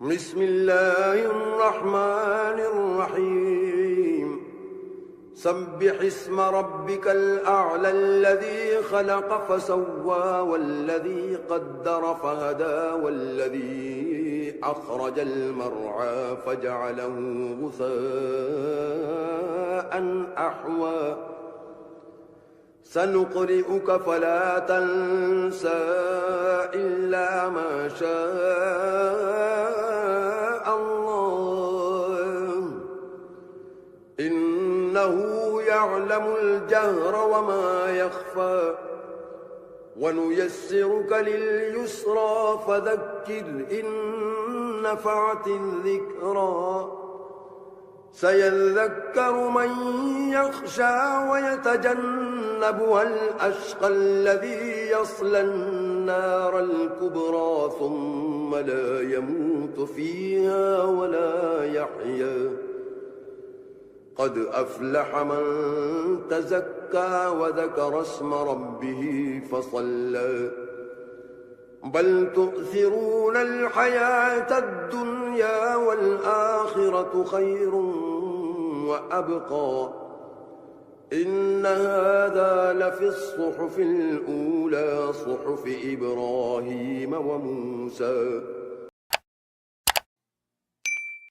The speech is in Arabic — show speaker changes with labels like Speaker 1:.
Speaker 1: بسم الله الرحمن الرحيم سبح اسم ربك الأعلى الذي خلق فسوى والذي قدر فهدى والذي أخرج المرعى فجعله غثاء أحوى سنقرئك فلا تنسى إلا ما شاء الله إنه يعلم الجهر وما يخفى ونيسرك لليسرى فذكر إن نفعت الذكرى سيذكر من يخشى ويتجنبها الأشقى الذي يصلى النار الكبرى ثم لا يموت فيها ولا يحيا قد أفلح من تزكى وذكر اسم ربه فصلى بل تؤثرون الحياة الدنيا والآخرة خير وأبقى إن هذا لفي الصحف الأولى صحف إبراهيم وموسى